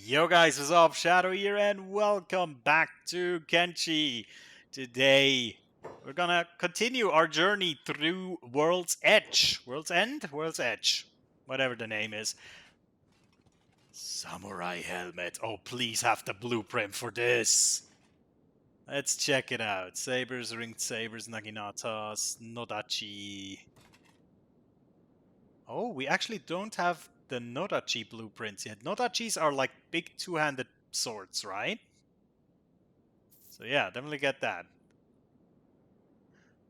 Yo guys, what's up? Shadow here and welcome back to Kenshi. Today we're gonna continue our journey through World's Edge. World's End? World's Edge. Whatever the name is. Samurai helmet. Oh, please have the blueprint for this. Let's check it out. Sabers, ringed sabers, naginatas, nodachi. Oh, we actually don't have the nodachi blueprints yet. Nodachis are like big two-handed swords, right? So yeah, definitely get that.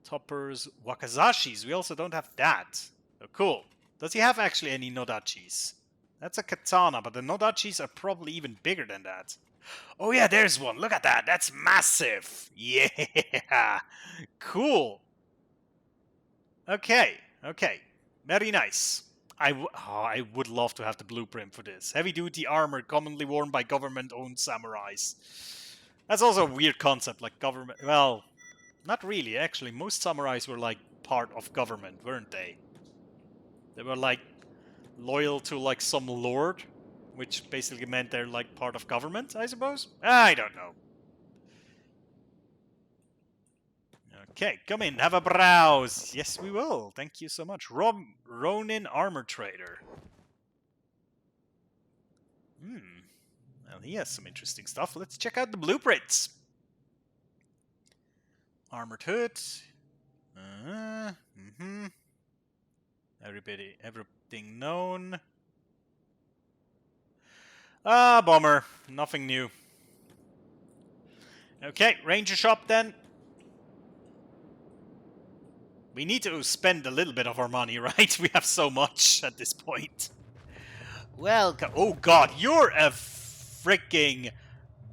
Toppers, wakazashis. We also don't have that. Oh, cool. Does he have actually any nodachis? That's a katana, but the nodachis are probably even bigger than that. Oh yeah, there's one. Look at that. That's massive. Yeah. Cool. Okay. Very nice. I would love to have the blueprint for this. Heavy-duty armor commonly worn by government-owned samurais. That's also a weird concept, like government... Well, not really, actually. Most samurais were, like, part of government, weren't they? They were, like, loyal to, like, some lord, which basically meant they're, like, part of government, I suppose? I don't know. Okay, come in, have a browse. Yes, we will. Thank you so much. Ronin Armor Trader. Well, he has some interesting stuff. Let's check out the blueprints. Armored hood. Everything known. Ah, bummer. Nothing new. Okay, ranger shop then. We need to spend a little bit of our money, right? We have so much at this point. Welcome. Oh god, you're a freaking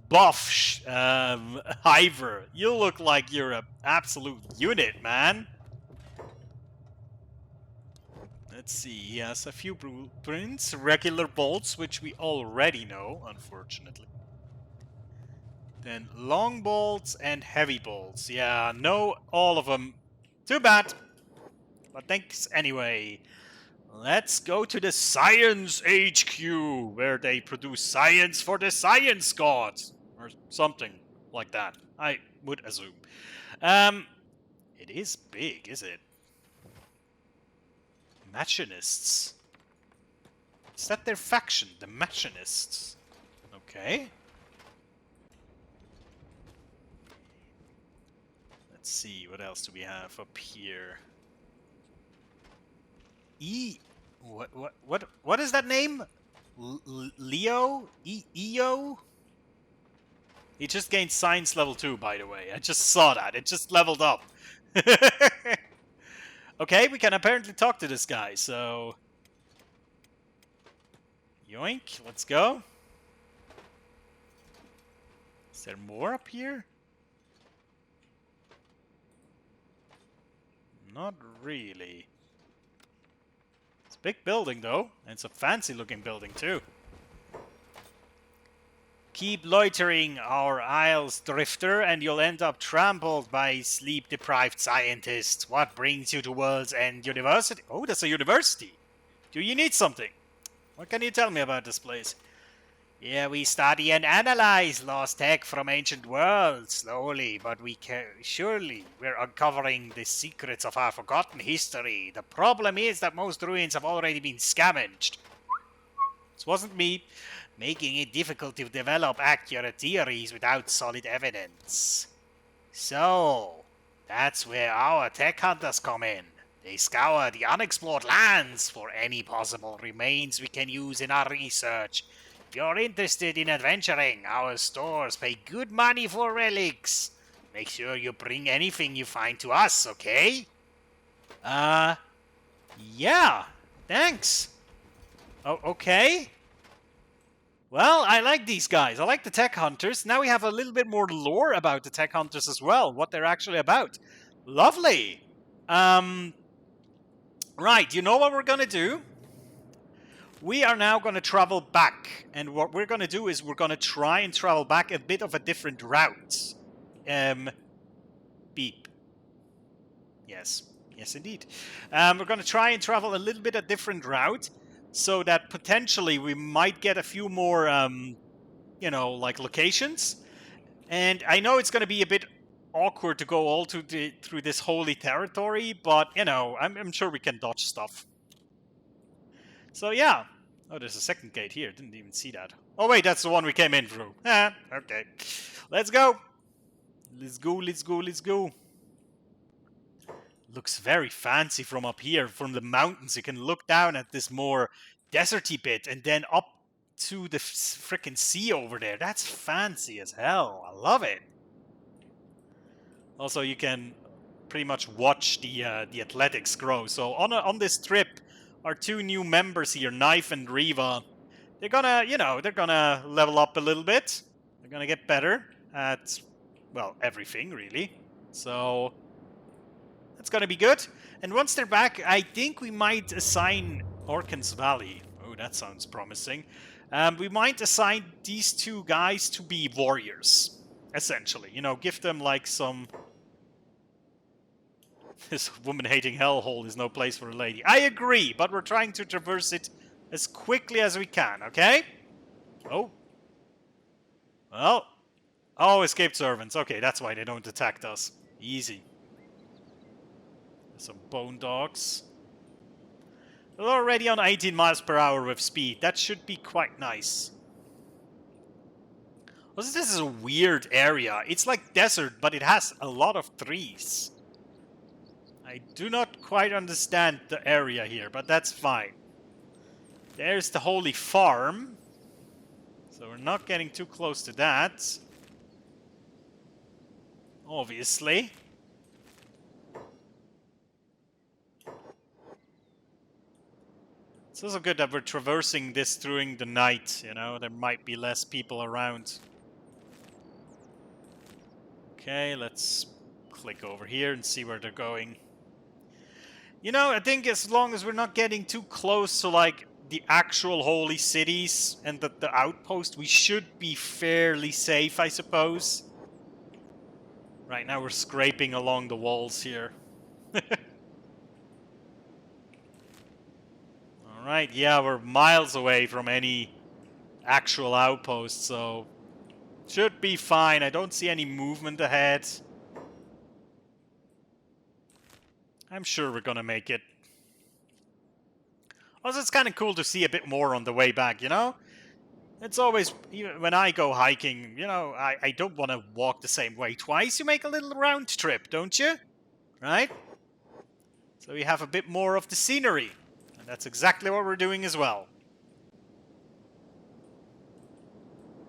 buff Hiver. You look like you're an absolute unit, man. Let's see, he has a few blueprints, regular bolts, which we already know, unfortunately. Then long bolts and heavy bolts. Yeah, know all of them. Too bad. But thanks anyway. Let's go to the Science HQ, where they produce science for the science god. Or something like that, I would assume. It is big, is it? Machinists. Is that their faction, the Machinists? Okay. Let's see, what else do we have up here? What is that name? Leo? EO? He just gained science level 2, by the way. I just saw that. It just leveled up. Okay, we can apparently talk to this guy, so... Yoink, let's go. Is there more up here? Not really. It's a big building, though. And it's a fancy-looking building, too. Keep loitering our isles, Drifter, and you'll end up trampled by sleep-deprived scientists. What brings you to World's End University? Oh, that's a university. Do you need something? What can you tell me about this place? Yeah, we study and analyze lost tech from ancient worlds, slowly, but surely we're uncovering the secrets of our forgotten history. The problem is that most ruins have already been scavenged. This wasn't me. Making it difficult to develop accurate theories without solid evidence. So, that's where our tech hunters come in. They scour the unexplored lands for any possible remains we can use in our research. If you're interested in adventuring, our stores pay good money for relics. Make sure you bring anything you find to us, okay? Yeah, thanks. Oh, okay. Well, I like these guys. I like the tech hunters. Now we have a little bit more lore about the tech hunters as well, what they're actually about. Lovely. Right, you know what we're going to do? We are now going to travel back. And what we're going to do is we're going to try and travel back a bit of a different route. Beep. Yes. Yes, indeed. We're going to try and travel a little bit a different route. So that potentially we might get a few more you know, like locations. And I know it's going to be a bit awkward to go all through this holy territory, but you know, I'm sure we can dodge stuff. So yeah. Oh, there's a second gate here. Didn't even see that. Oh wait, that's the one we came in through. Okay. Let's go. Let's go, let's go, let's go. Looks very fancy from up here, from the mountains. You can look down at this more deserty bit and then up to the frickin' sea over there. That's fancy as hell. I love it. Also, you can pretty much watch the athletics grow. So on this trip, our two new members here, Knife and Riva, they're gonna, you know, they're gonna level up a little bit. They're gonna get better at, well, everything really. So that's gonna be good. And once they're back, I think we might assign Orkans Valley. Oh, that sounds promising. We might assign these two guys to be warriors, essentially. You know, give them like some... This woman-hating hellhole is no place for a lady. I agree, but we're trying to traverse it as quickly as we can, okay? Oh. Well. Oh, escaped servants. Okay, that's why they don't attack us. Easy. Some bone dogs. We're already on 18 miles per hour with speed. That should be quite nice. Also, this is a weird area. It's like desert, but it has a lot of trees. I do not quite understand the area here, but that's fine. There's the Holy Farm. So we're not getting too close to that. Obviously. It's also good that we're traversing this during the night, you know, there might be less people around. Okay, let's click over here and see where they're going. You know, I think as long as we're not getting too close to, like, the actual holy cities and the outpost, we should be fairly safe, I suppose. Right now we're scraping along the walls here. Alright, yeah, we're miles away from any actual outpost, so should be fine. I don't see any movement ahead. I'm sure we're gonna make it. Also, it's kind of cool to see a bit more on the way back, you know? It's always, even when I go hiking, you know, I don't want to walk the same way twice. You make a little round trip, don't you? Right? So you have a bit more of the scenery. And that's exactly what we're doing as well.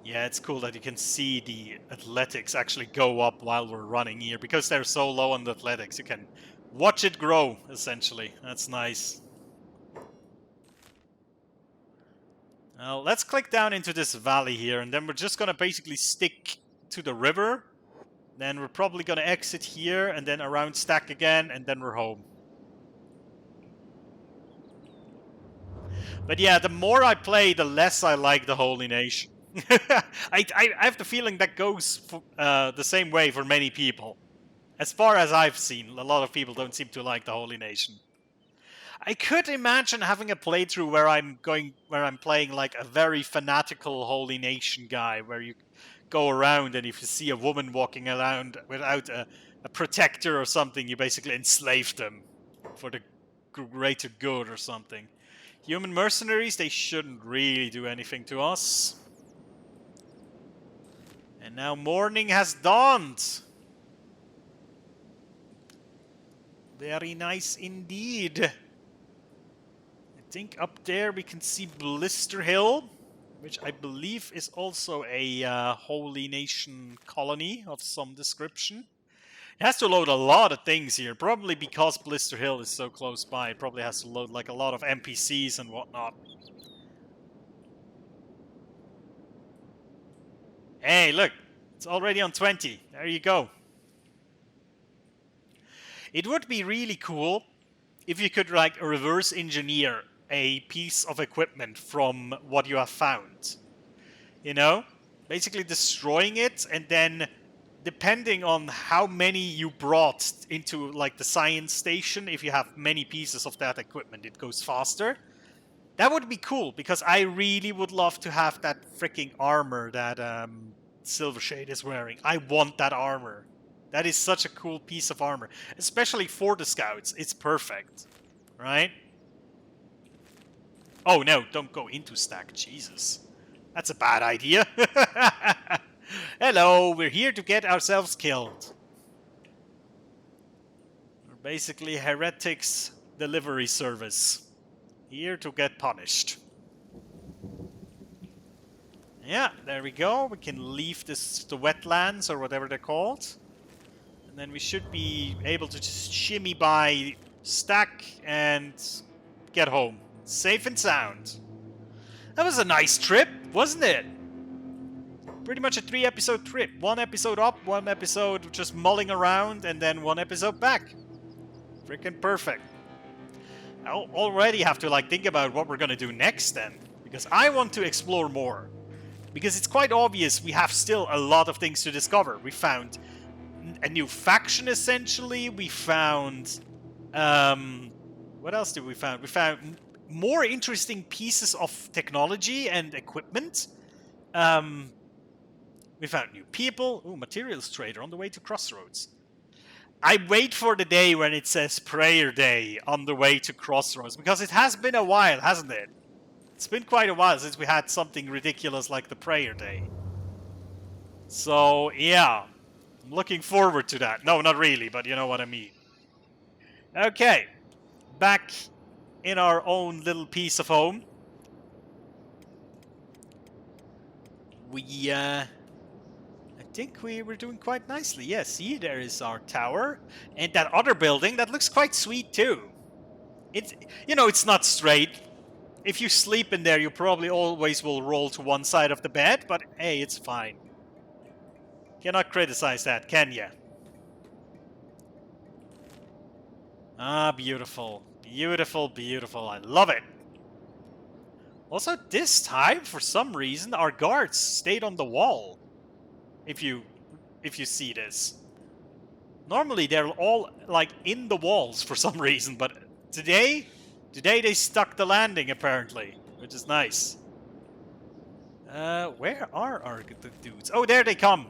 Yeah, it's cool that you can see the athletics actually go up while we're running here. Because they're so low on the athletics, you can watch it grow, essentially. That's nice. Now, let's click down into this valley here, and then we're just going to basically stick to the river. Then we're probably going to exit here, and then around stack again, and then we're home. But yeah, the more I play, the less I like the Holy Nation. I have the feeling that goes the same way for many people. As far as I've seen, a lot of people don't seem to like the Holy Nation. I could imagine having a playthrough where I'm playing like a very fanatical Holy Nation guy, where you go around and if you see a woman walking around without a protector or something, you basically enslave them for the greater good or something. Human mercenaries, they shouldn't really do anything to us. And now morning has dawned. Very nice indeed. I think up there we can see Blister Hill, which I believe is also a Holy Nation colony of some description. It has to load a lot of things here, probably because Blister Hill is so close by. It probably has to load like a lot of NPCs and whatnot. Hey, look, it's already on 20. There you go. It would be really cool if you could like reverse engineer a piece of equipment from what you have found. You know? Basically destroying it, and then depending on how many you brought into like the science station, if you have many pieces of that equipment, it goes faster. That would be cool, because I really would love to have that freaking armor that Silvershade is wearing. I want that armor. That is such a cool piece of armor. Especially for the scouts. It's perfect. Right? Oh no, don't go into stack. Jesus. That's a bad idea. Hello, we're here to get ourselves killed. We're basically heretics delivery service. Here to get punished. Yeah, there we go. We can leave the wetlands or whatever they're called. And then we should be able to just shimmy by, stack, and get home. Safe and sound. That was a nice trip, wasn't it? Pretty much a 3-episode trip. 1 episode up, 1 episode just mulling around, and then 1 episode back. Freaking perfect. I already have to think about what we're gonna do next then. Because I want to explore more. Because it's quite obvious we have still a lot of things to discover. We found a new faction, essentially. We found... what else did we find? We found more interesting pieces of technology and equipment. We found new people. Ooh, materials trader on the way to Crossroads. I wait for the day when it says Prayer Day on the way to Crossroads, because it has been a while, hasn't it? It's been quite a while since we had something ridiculous like the Prayer Day. So, yeah. I'm looking forward to that. No, not really, but you know what I mean. Okay. Back in our own little piece of home. I think we were doing quite nicely. Yeah, see, there is our tower. And that other building, that looks quite sweet too. It's not straight. If you sleep in there, you probably always will roll to one side of the bed, but hey, it's fine. Cannot criticize that, can ya? Ah, beautiful. Beautiful, beautiful. I love it. Also, this time, for some reason, our guards stayed on the wall. If you see this. Normally, they're all, in the walls for some reason, but today they stuck the landing, apparently, which is nice. Where are our dudes? Oh, there they come.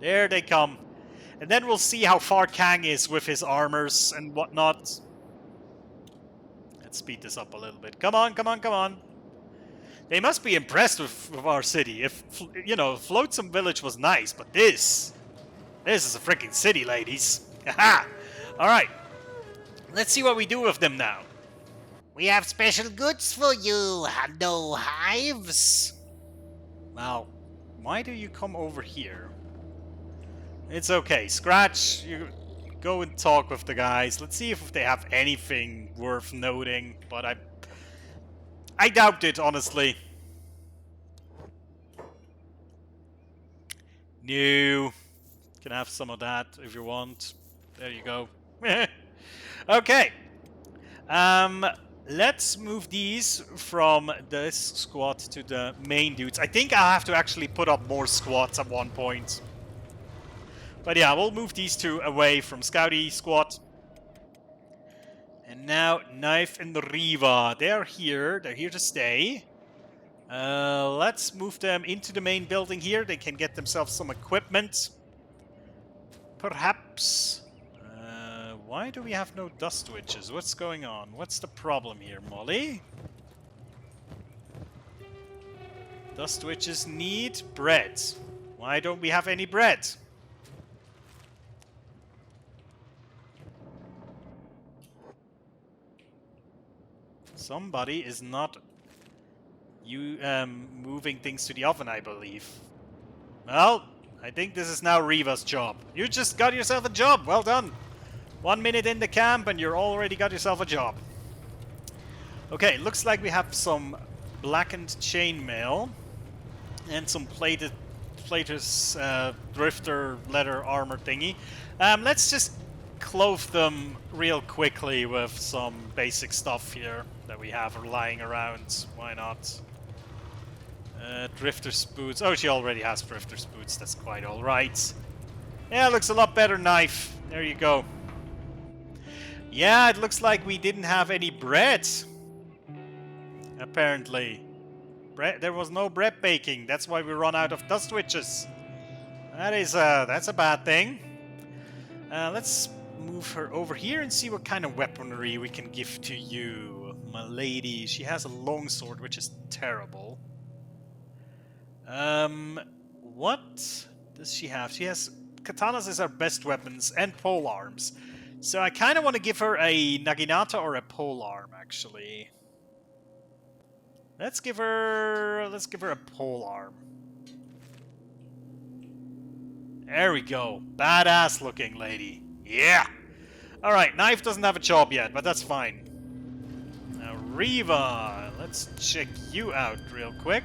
There they come. And then we'll see how far Kang is with his armors and whatnot. Let's speed this up a little bit. Come on, come on, come on. They must be impressed with our city. If, Flotsam Village was nice, but this is a freaking city, ladies. Haha! Alright. Let's see what we do with them now. We have special goods for you. No hives. Now, why do you come over here? It's okay. Scratch, you go and talk with the guys. Let's see if they have anything worth noting, but I doubt it, honestly. No. Can have some of that if you want. There you go. Okay. Let's move these from this squad to the main dudes. I think I have to actually put up more squads at one point. But yeah, we'll move these two away from Scouty squad. And now, Knife and Riva. They're here to stay. Let's move them into the main building here. They can get themselves some equipment. Perhaps. Why do we have no dust witches? What's going on? What's the problem here, Molly? Dust witches need bread. Why don't we have any bread? Somebody is not moving things to the oven, I believe. Well, I think this is now Riva's job. You just got yourself a job. Well done. 1 minute in the camp and you're already got yourself a job. Okay, looks like we have some blackened chainmail and some platers drifter leather armor thingy. Let's just clothe them real quickly with some basic stuff here that we have lying around. Why not? Drifter's boots. Oh, she already has drifter's boots. That's quite alright. Yeah, looks a lot better, Knife. There you go. Yeah, it looks like we didn't have any bread. apparently. There was no bread baking. That's why we run out of dust witches. That's a bad thing. Let's move her over here and see what kind of weaponry we can give to you, my lady. She has a longsword, which is terrible. What does she have? She has katanas as her best weapons and pole arms. So I kind of want to give her a naginata or a pole arm, actually. Let's give her a pole arm. There we go. Badass looking lady. Yeah. All right, knife doesn't have a job yet, but that's fine. Now Riva, let's check you out real quick.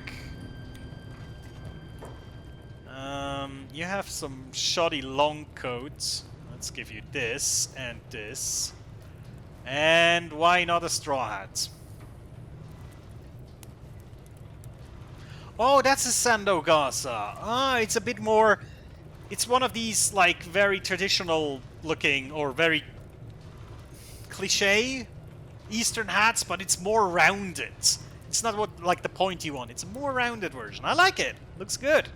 You have some shoddy long coats. Let's give you this and this. And why not a straw hat? Oh, that's a Sandogasa. Ah, it's a bit more... It's one of these, like, very traditional looking or very cliché Eastern hats, but it's more rounded. It's not what like the pointy one. It's a more rounded version. I like it. Looks good.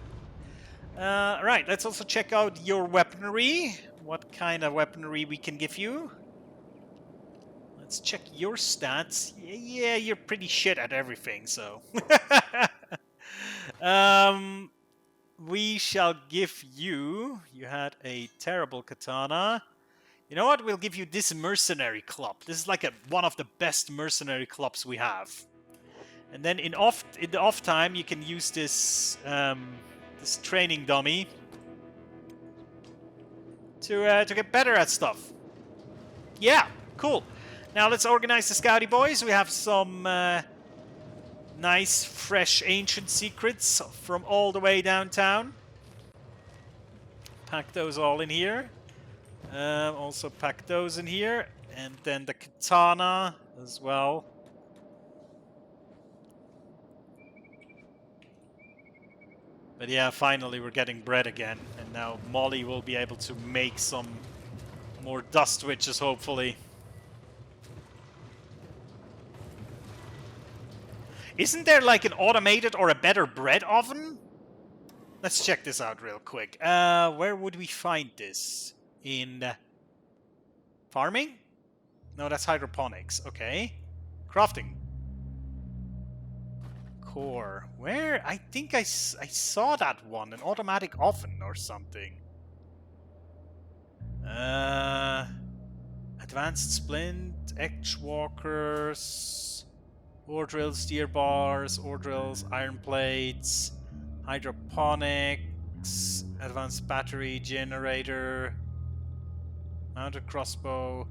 Right, let's also check out your weaponry. What kind of weaponry we can give you. Let's check your stats. Yeah, you're pretty shit at everything, so... we shall give you... You had a terrible katana. You know what? We'll give you this mercenary club. This is like one of the best mercenary clubs we have. And then in the off time, you can use this this training dummy to get better at stuff. Yeah, cool. Now let's organize the Scouty boys. We have some nice, fresh, ancient secrets from all the way downtown. Pack those all in here. Also pack those in here. And then the katana as well. But yeah, finally we're getting bread again. And now Molly will be able to make some more dust witches, hopefully. Isn't there like an automated or a better bread oven? Let's check this out real quick. Where would we find this? In farming? No, that's hydroponics. Okay. Crafting. Core. Where? I think I saw that one. An automatic oven or something. Advanced splint, edge walkers, ore drills, steer bars, ore drills, iron plates, hydroponics, advanced battery generator, mounted crossbow,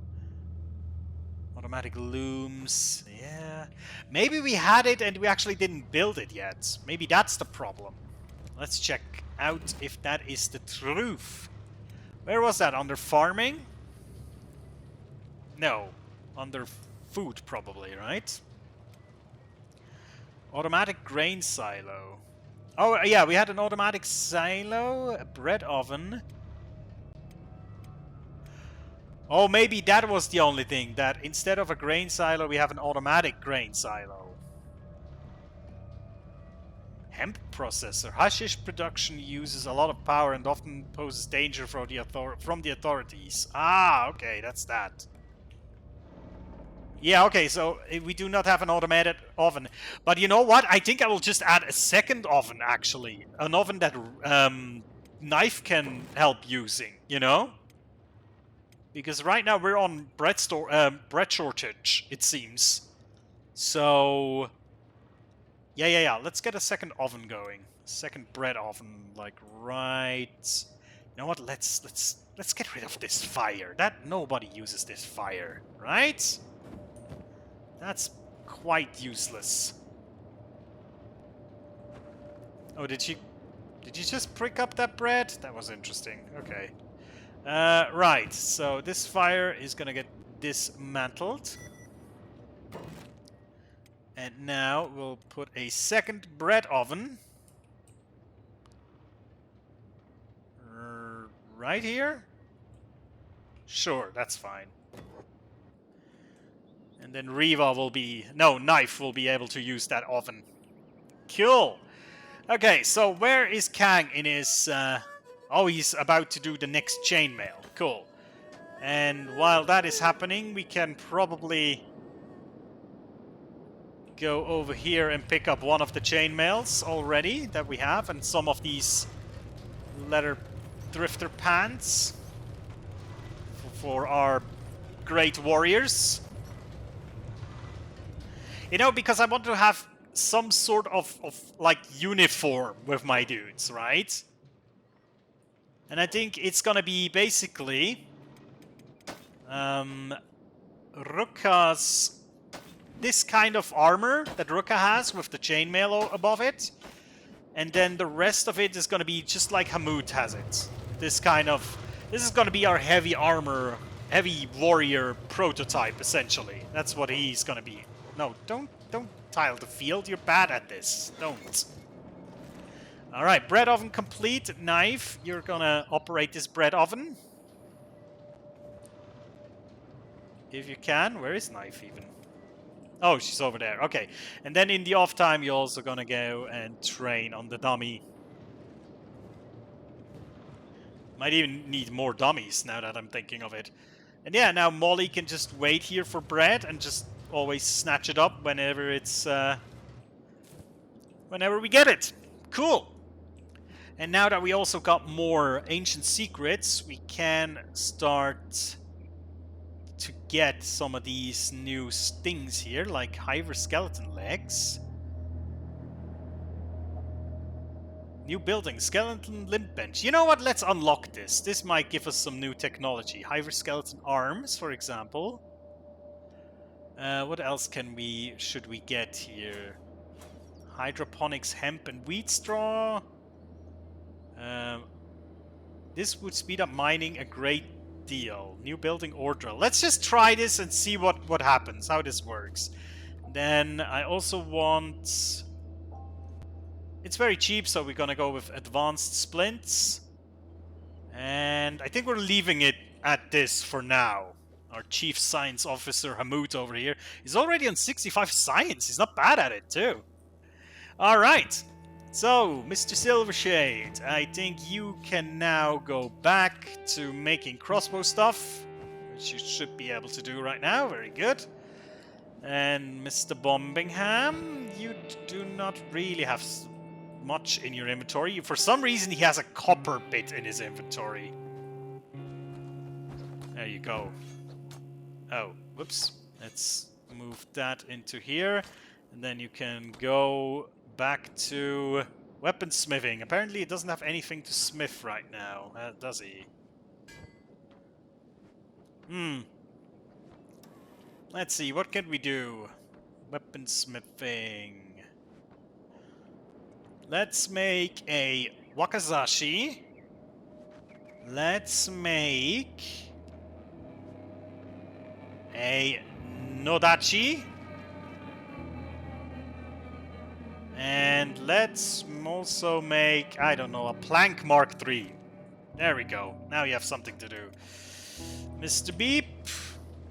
automatic looms. Yeah. Maybe we had it and we actually didn't build it yet. Maybe that's the problem. Let's check out if that is the truth. Where was that? Under farming? No. Under food, probably, right? Automatic grain silo. Oh, yeah, we had an automatic silo, a bread oven. Oh, maybe that was the only thing, that instead of a grain silo, we have an automatic grain silo. Hemp processor. Hashish production uses a lot of power and often poses danger from the authorities. Ah, okay, that's that. Yeah, okay, so we do not have an automated oven. But you know what? I think I will just add a second oven, actually. An oven that Knife can help using, you know? Because right now we're on bread shortage, it seems. So... Yeah. Let's get a second oven going. Second bread oven, like right... You know what? Let's get rid of this fire. Nobody uses this fire, right? That's quite useless. Oh, did you just prick up that bread? That was interesting. Okay. Right, so this fire is gonna get dismantled. And now we'll put a second bread oven. Right here? Sure, that's fine. And then Riva will be... No, Knife will be able to use that oven. Cool. Okay, so where is Kang in his... Oh, he's about to do the next chainmail. Cool. And while that is happening, we can probably go over here and pick up one of the chainmails already that we have, and some of these leather drifter pants for our great warriors. You know, because I want to have some sort of like uniform with my dudes, right? And I think it's gonna be basically Ruka's this kind of armor that Ruka has with the chainmail above it, and then the rest of it is gonna be just like Hamut has it. This is gonna be our heavy armor, heavy warrior prototype essentially. That's what he's gonna be. No, don't tile the field. You're bad at this. Don't. Alright, bread oven complete. Knife, you're gonna operate this bread oven. If you can. Where is Knife even? Oh, she's over there. Okay. And then in the off time, you're also gonna go and train on the dummy. Might even need more dummies now that I'm thinking of it. And yeah, now Molly can just wait here for bread and just always snatch it up whenever it's... whenever we get it. Cool. And now that we also got more ancient secrets, we can start to get some of these new things here, like Hyver skeleton legs. New building, skeleton limb bench. You know what? Let's unlock this. This might give us some new technology. Hyver skeleton arms, for example. What else should we get here? Hydroponics, hemp, and wheat straw. This would speed up mining a great deal. New building ore drill. Let's just try this and see what happens, how this works. Then I also want... It's very cheap, so we're gonna go with advanced splints. And I think we're leaving it at this for now. Our chief science officer, Hamut, over here, is already on 65 science. He's not bad at it, too. Alright. So, Mr. Silvershade, I think you can now go back to making crossbow stuff, which you should be able to do right now. Very good. And Mr. Bombingham, you do not really have much in your inventory. For some reason, he has a copper bit in his inventory. There you go. Oh, whoops. Let's move that into here. And then you can go back to weaponsmithing. Apparently it doesn't have anything to smith right now, does he? Let's see, what can we do? Weaponsmithing. Let's make a Wakazashi. Let's make a Nodachi. And let's also make, I don't know, a Plank Mark III. There we go. Now you have something to do. Mr. Beep.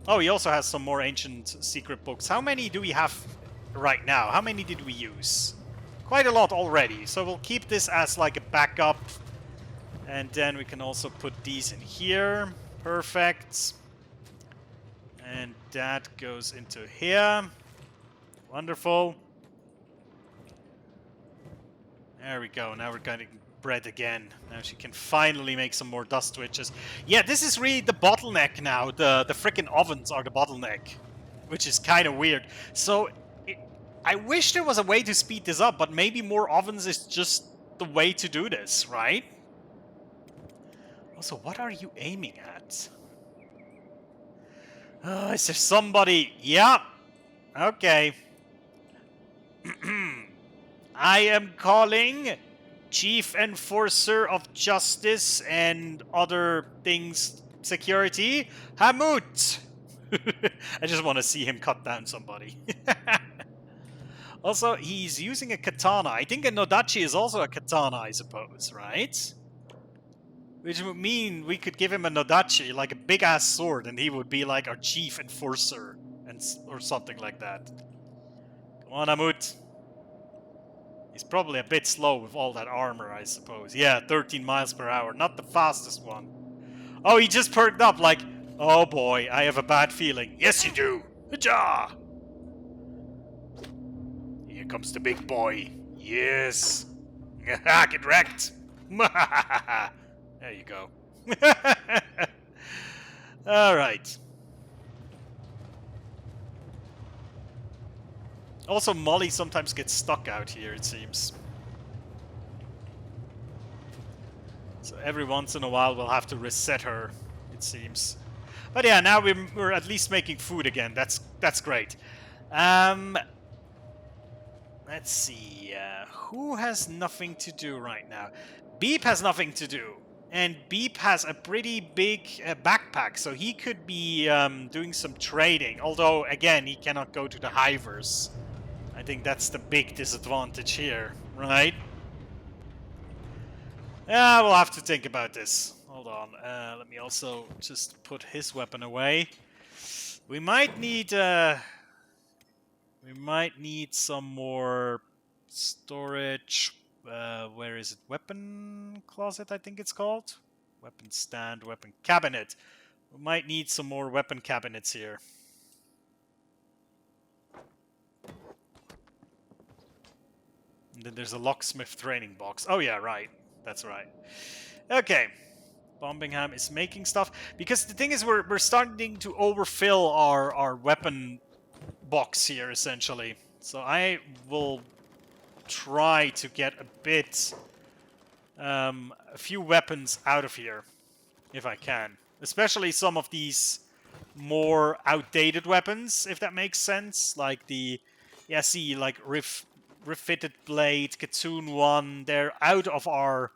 Oh, he also has some more ancient secret books. How many do we have right now? How many did we use? Quite a lot already. So we'll keep this as like a backup. And then we can also put these in here. Perfect. And that goes into here. Wonderful. There we go. Now we're getting bread again. Now she can finally make some more dust witches. Yeah, this is really the bottleneck now. The frickin' ovens are the bottleneck, which is kind of weird. So I wish there was a way to speed this up, but maybe more ovens is just the way to do this, right? Also, what are you aiming at? Is there somebody? Yeah. Okay. I am calling Chief Enforcer of Justice and other things security, Hamut. I just want to see him cut down somebody. Also, he's using a katana. I think a Nodachi is also a katana, I suppose, right? Which would mean we could give him a Nodachi, like a big-ass sword, and he would be like our chief enforcer or something like that. Come on, Amut. He's probably a bit slow with all that armor, I suppose. Yeah, 13 miles per hour. Not the fastest one. Oh, he just perked up like, oh boy, I have a bad feeling. Yes, you do. Hajah! Here comes the big boy. Yes. Get wrecked. There you go. Alright. Also, Molly sometimes gets stuck out here, it seems. So every once in a while we'll have to reset her, it seems. But yeah, now we're at least making food again. That's great. Let's see. Who has nothing to do right now? Beep has nothing to do. And Beep has a pretty big backpack, so he could be doing some trading. Although, again, he cannot go to the hivers. I think that's the big disadvantage here, right? Yeah, we'll have to think about this. Hold on. Let me also just put his weapon away. We might need some more storage. Where is it? Weapon closet, I think it's called. Weapon stand, weapon cabinet. We might need some more weapon cabinets here. And then there's a locksmith training box. Oh yeah, right. That's right. Okay. Bombingham is making stuff. Because the thing is, we're starting to overfill our weapon box here, essentially. So I will try to get a few weapons out of here, if I can. Especially some of these more outdated weapons, if that makes sense. Like the, yeah, see, like refitted blade, Katoon 1, they're out of our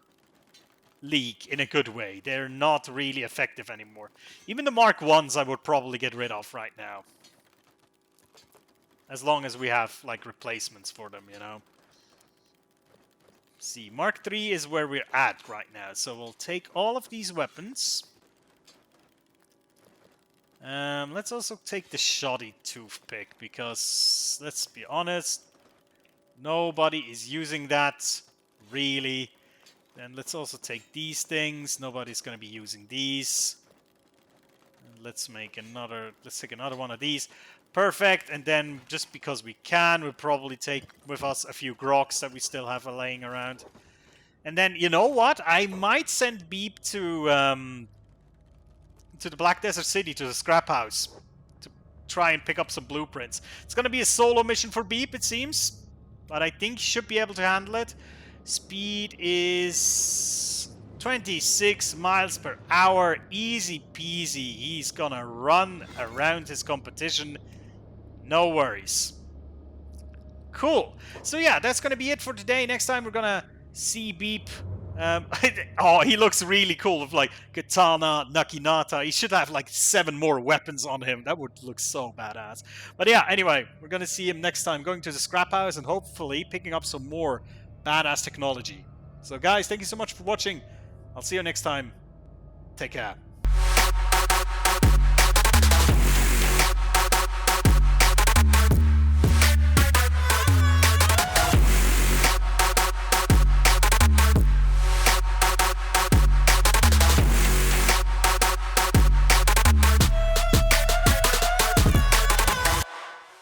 league in a good way. They're not really effective anymore. Even the Mark 1s I would probably get rid of right now. As long as we have, like, replacements for them, you know. See, Mark 3 is where we're at right now. So we'll take all of these weapons. Let's also take the shoddy toothpick, because, let's be honest, nobody is using that, really. Then let's also take these things. Nobody's going to be using these. And let's take another one of these. Perfect. And then, just because we can, we'll probably take with us a few groks that we still have laying around. And then, you know what? I might send Beep to the Black Desert City, to the scrap house, to try and pick up some blueprints. It's going to be a solo mission for Beep, it seems. But I think he should be able to handle it. Speed is 26 miles per hour. Easy peasy. He's gonna run around his competition. No worries. Cool. So yeah, that's gonna be it for today. Next time we're gonna see Beep. Oh, he looks really cool with like katana, naginata. He should have like 7 more weapons on him. That would look so badass. But yeah, anyway, we're gonna see him next time, going to the scrap house and hopefully picking up some more badass technology. So guys, thank you so much for watching. I'll see you next time. Take care.